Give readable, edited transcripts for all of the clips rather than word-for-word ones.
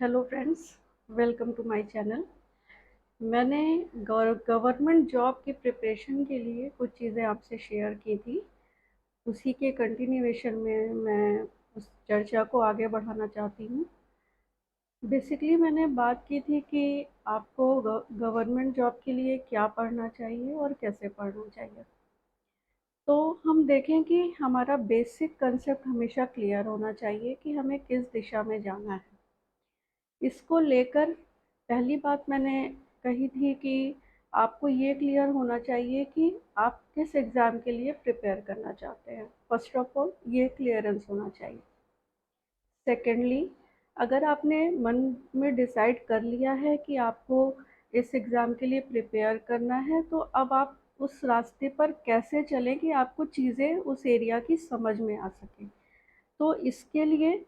Hello friends, welcome to my channel. मैंने government job की preparation के लिए कुछ चीज़ें आपसे शेयर की थी। उसी के कंटिन्यूएशन में मैं उस चर्चा को आगे बढ़ाना चाहती हूँ। बेसिकली मैंने बात की थी कि आपको गवर्नमेंट जॉब के लिए क्या पढ़ना चाहिए और कैसे पढ़ना चाहिए। तो हम देखें कि हमारा बेसिक कंसेप्ट हमेशा क्लियर होना चाहिए कि हमें किस दिशा में जाना है। इसको लेकर पहली बात मैंने कही थी कि आपको ये क्लियर होना चाहिए कि आप किस एग्ज़ाम के लिए प्रिपेयर करना चाहते हैं। फर्स्ट ऑफ ऑल ये क्लियरेंस होना चाहिए। सेकेंडली, अगर आपने मन में डिसाइड कर लिया है कि आपको इस एग्ज़ाम के लिए प्रिपेयर करना है, तो अब आप उस रास्ते पर कैसे चलें कि आपको चीज़ें उस एरिया की समझ में आ सकें। तो इसके लिए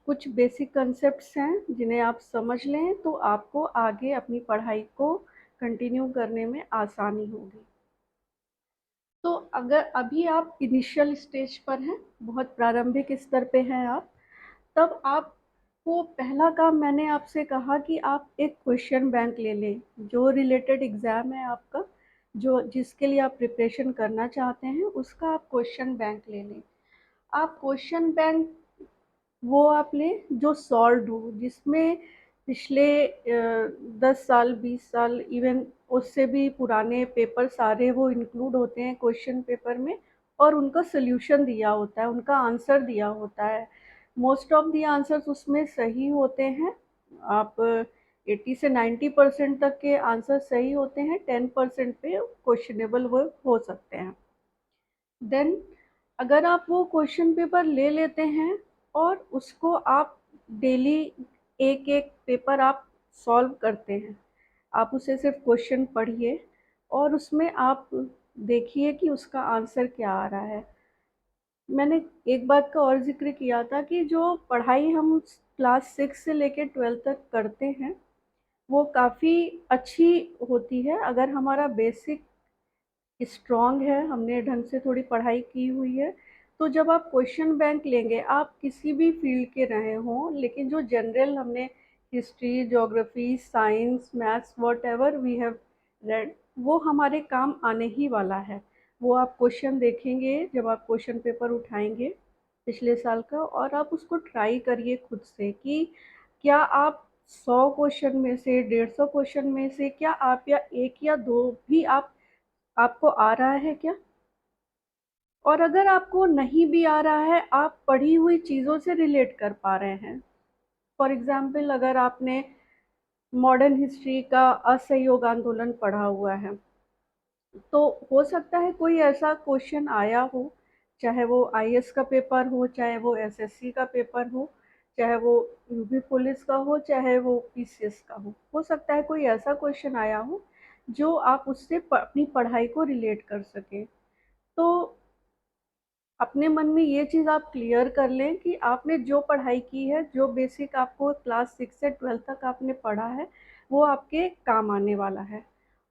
कुछ बेसिक कंसेप्ट्स हैं जिन्हें आप समझ लें तो आपको आगे अपनी पढ़ाई को कंटिन्यू करने में आसानी होगी। तो अगर अभी आप इनिशियल स्टेज पर हैं, बहुत प्रारंभिक स्तर पे हैं आप, तब आपको पहला काम मैंने आपसे कहा कि आप एक क्वेश्चन बैंक ले लें। जो रिलेटेड एग्ज़ाम है आपका, जो जिसके लिए आप प्रिपरेशन करना चाहते हैं, उसका आप क्वेश्चन बैंक ले लें। आप क्वेश्चन बैंक वो आप लें जो सॉल्व्ड हो, जिसमें पिछले 10 साल 20 साल इवन उससे भी पुराने पेपर सारे वो इंक्लूड होते हैं क्वेश्चन पेपर में, और उनका सल्यूशन दिया होता है, उनका आंसर दिया होता है। मोस्ट ऑफ द आंसर्स उसमें सही होते हैं। आप 80 से 90% तक के आंसर सही होते हैं, 10% पे क्वेश्चनेबल वो हो सकते हैं। देन अगर आप वो क्वेश्चन पेपर ले लेते हैं और उसको आप डेली एक एक पेपर आप सॉल्व करते हैं, आप उसे सिर्फ क्वेश्चन पढ़िए और उसमें आप देखिए कि उसका आंसर क्या आ रहा है। मैंने एक बात का और ज़िक्र किया था कि जो पढ़ाई हम क्लास 6 से लेकर 12 तक करते हैं, वो काफ़ी अच्छी होती है अगर हमारा बेसिक स्ट्रॉन्ग है, हमने ढंग से थोड़ी पढ़ाई की हुई है। तो जब आप क्वेश्चन बैंक लेंगे, आप किसी भी फील्ड के रहे हों, लेकिन जो जनरल हमने history, geography, science, maths whatever we have read, वो हमारे काम आने ही वाला है। वो आप क्वेश्चन देखेंगे जब आप क्वेश्चन पेपर उठाएंगे पिछले साल का, और आप उसको ट्राई करिए खुद से कि क्या आप 100 क्वेश्चन में से, 150 क्वेश्चन में से क्या आप या 1 या 2 भी आपको आ रहा है क्या? और अगर आपको नहीं भी आ रहा है, आप पढ़ी हुई चीज़ों से रिलेट कर पा रहे हैं। फॉर एग्ज़ाम्पल, अगर आपने मॉडर्न हिस्ट्री का असहयोग आंदोलन पढ़ा हुआ है, तो हो सकता है कोई ऐसा क्वेश्चन आया हो, चाहे वो आईएएस का पेपर हो, चाहे वो एसएससी का पेपर हो, चाहे वो यूपी पुलिस का हो, चाहे वो पीसीएस का हो सकता है कोई ऐसा क्वेश्चन आया हो जो आप उससे अपनी पढ़ाई को रिलेट कर सकें। तो अपने मन में ये चीज़ आप क्लियर कर लें कि आपने जो पढ़ाई की है, जो बेसिक आपको क्लास 6 से 12 तक आपने पढ़ा है, वो आपके काम आने वाला है।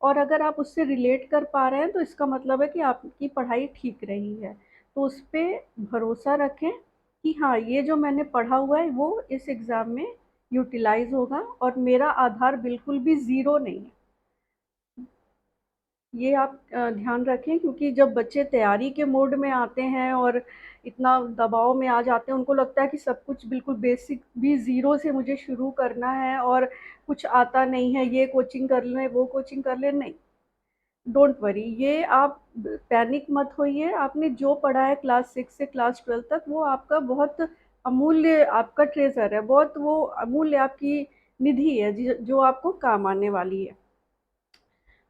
और अगर आप उससे रिलेट कर पा रहे हैं, तो इसका मतलब है कि आपकी पढ़ाई ठीक रही है। तो उस पे भरोसा रखें कि हाँ, ये जो मैंने पढ़ा हुआ है, वो इस एग्ज़ाम में यूटिलाइज़ होगा और मेरा आधार बिल्कुल भी ज़ीरो नहीं है। ये आप ध्यान रखें, क्योंकि जब बच्चे तैयारी के मोड में आते हैं और इतना दबाव में आ जाते हैं, उनको लगता है कि सब कुछ बिल्कुल बेसिक भी ज़ीरो से मुझे शुरू करना है और कुछ आता नहीं है, ये कोचिंग कर लें, वो कोचिंग कर लें। नहीं, डोंट वरी, ये आप पैनिक मत होइए। आपने जो पढ़ा है क्लास 6 से क्लास 12 तक, वो आपका बहुत अमूल्य आपका ट्रेज़र है, बहुत वो अमूल्य आपकी निधि है जो आपको काम आने वाली है।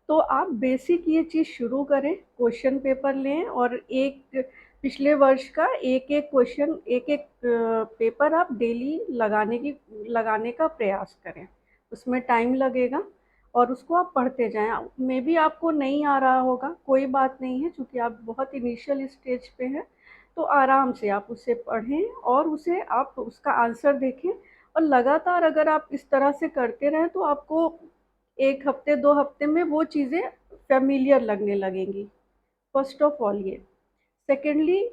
तो आप बेसिक ये चीज़ शुरू करें, क्वेश्चन पेपर लें और एक पिछले वर्ष का एक-एक क्वेश्चन, एक-एक पेपर आप डेली लगाने का प्रयास करें। उसमें टाइम लगेगा और उसको आप पढ़ते जाएँ। मेबी आपको नहीं आ रहा होगा, कोई बात नहीं है, चूँकि आप बहुत इनिशियल स्टेज पे हैं, तो आराम से आप उसे पढ़ें और उसे आप उसका आंसर देखें, और लगातार अगर आप इस तरह से करते रहें, तो आपको 1 हफ्ते 2 हफ्ते में वो चीज़ें फ़ैमिलियर लगने लगेंगी। फर्स्ट ऑफ ऑल ये। सेकेंडली,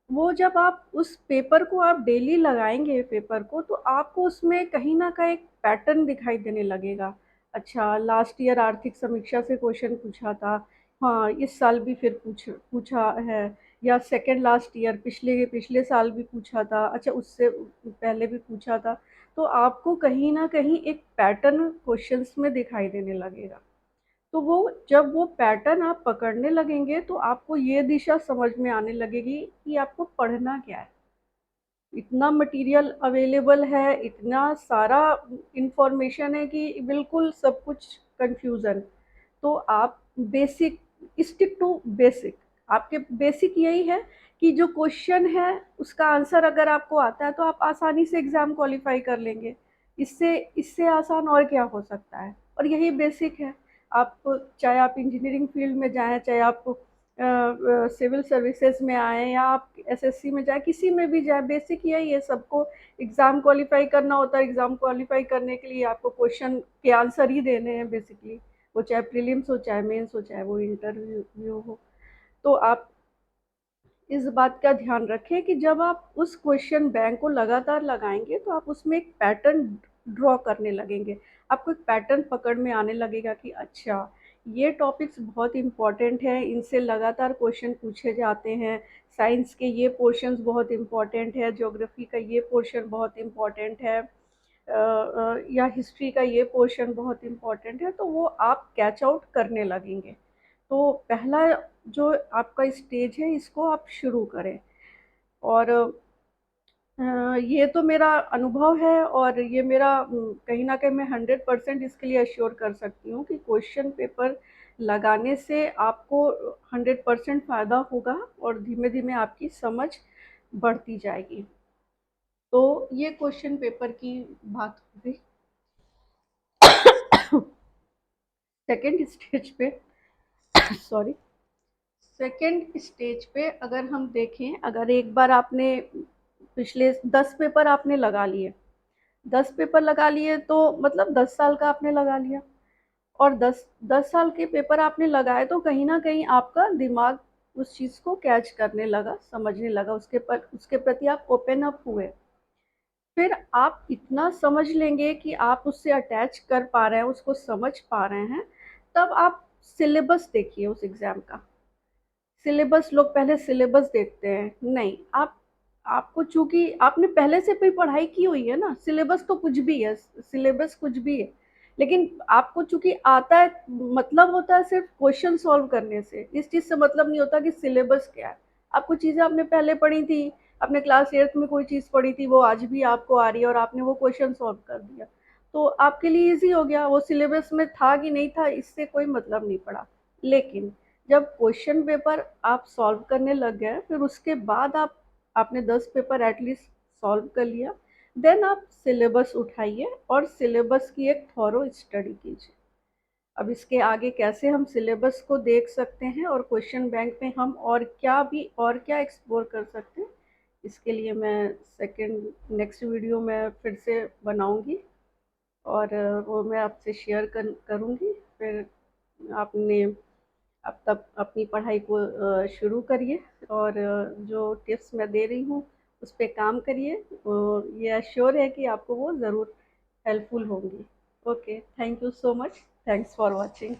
वो जब आप उस पेपर को आप डेली लगाएँगे पेपर को, तो आपको उसमें कहीं न कहीं एक पैटर्न दिखाई देने लगेगा। अच्छा, लास्ट ईयर आर्थिक समीक्षा से क्वेश्चन पूछा था, हाँ, इस साल भी फिर पूछा है, या सेकंड लास्ट ईयर पिछले पिछले साल भी पूछा था, अच्छा उससे पहले भी पूछा था। तो आपको कहीं न कहीं एक पैटर्न क्वेश्चंस में दिखाई देने लगेगा। तो वो जब वो पैटर्न आप पकड़ने लगेंगे, तो आपको ये दिशा समझ में आने लगेगी कि आपको पढ़ना क्या है। इतना मटेरियल अवेलेबल है, इतना सारा इन्फॉर्मेशन है कि बिल्कुल सब कुछ कन्फ्यूज़न। तो आप बेसिक, स्टिक टू बेसिक। आपके बेसिक यही है कि जो क्वेश्चन है उसका आंसर अगर आपको आता है तो आप आसानी से एग्ज़ाम क्वालिफ़ाई कर लेंगे। इससे इससे आसान और क्या हो सकता है? और यही बेसिक है। आप चाहे आप इंजीनियरिंग फ़ील्ड में जाएँ, चाहे आप सिविल सर्विसेज़ में आएँ, या आप एसएससी में जाएँ, किसी में भी जाएँ, बेसिक यही है। सबको एग्ज़ाम क्वालिफ़ाई करना होता है। एग्ज़ाम क्वालिफ़ाई करने के लिए आपको क्वेश्चन के आंसर ही देने हैं बेसिकली। वो चाहे प्रीलिम्स हो, चाहे मेंस हो, चाहे वो इंटरव्यू हो। तो आप इस बात का ध्यान रखें कि जब आप उस क्वेश्चन बैंक को लगातार लगाएँगे, तो आप उसमें एक पैटर्न ड्रॉ करने लगेंगे। आपको एक पैटर्न पकड़ में आने लगेगा कि अच्छा, ये टॉपिक्स बहुत इम्पोर्टेंट हैं, इनसे लगातार क्वेश्चन पूछे जाते हैं। साइंस के ये पोर्शंस बहुत इम्पोर्टेंट है, ज्योग्राफी का ये पोर्शन बहुत इम्पोर्टेंट है, या हिस्ट्री का ये पोर्शन बहुत इम्पोर्टेंट है, तो वो आप कैच आउट करने लगेंगे। तो पहला जो आपका स्टेज है, इसको आप शुरू करें। और ये तो मेरा अनुभव है, और ये मेरा कहीं न कहीं मैं 100% इसके लिए एश्योर कर सकती हूँ कि क्वेश्चन पेपर लगाने से आपको 100% फ़ायदा होगा, और धीमे-धीमे आपकी समझ बढ़ती जाएगी। तो ये क्वेश्चन पेपर की बात हो गई। सेकंड स्टेज पे सॉरी, सेकंड स्टेज पे अगर हम देखें, अगर एक बार आपने पिछले 10 पेपर आपने लगा लिए, 10 पेपर लगा लिए तो मतलब 10 साल का आपने लगा लिया, और 10 साल के पेपर आपने लगाए, तो कहीं न कहीं आपका दिमाग उस चीज़ को कैच करने लगा, समझने लगा, उसके प्रति आप ओपन अप हुए। फिर आप इतना समझ लेंगे कि आप उससे अटैच कर पा रहे हैं, उसको समझ पा रहे हैं, तब आप सिलेबस देखिए उस एग्ज़ाम का। सिलेबस, लोग पहले सिलेबस देखते हैं, नहीं, आपको चूँकि आपने पहले से भी पढ़ाई की हुई है ना, सिलेबस तो कुछ भी है, सिलेबस कुछ भी है। लेकिन आपको चूँकि आता है, मतलब होता है सिर्फ़ क्वेश्चन सॉल्व करने से, इस चीज़ से मतलब नहीं होता कि सिलेबस क्या है। आपको चीज़ें आपने पहले पढ़ी थी, आपने क्लास 8th में कोई चीज़ पढ़ी थी, वो आज भी आपको आ रही है और आपने वो क्वेश्चन सॉल्व कर दिया। तो आपके लिए ईज़ी हो गया, वो सिलेबस में था कि नहीं था, इससे कोई मतलब नहीं पड़ा। लेकिन जब क्वेश्चन पेपर आप सॉल्व करने लग गए, फिर उसके बाद आपने 10 पेपर एटलीस्ट सॉल्व कर लिया, देन आप सिलेबस उठाइए और सिलेबस की एक थॉरो स्टडी कीजिए। अब इसके आगे कैसे हम सिलेबस को देख सकते हैं और क्वेश्चन बैंक में हम और क्या एक्सप्लोर कर सकते हैं, इसके लिए मैं सेकंड नेक्स्ट वीडियो में फिर से बनाऊंगी, और वो मैं आपसे शेयर करूंगी। फिर आपने अब तक अपनी पढ़ाई को शुरू करिए, और जो टिप्स मैं दे रही हूँ उस पे काम करिए, ये एश्योर है कि आपको वो ज़रूर हेल्पफुल होंगी। Okay, thank you so much, thanks for watching.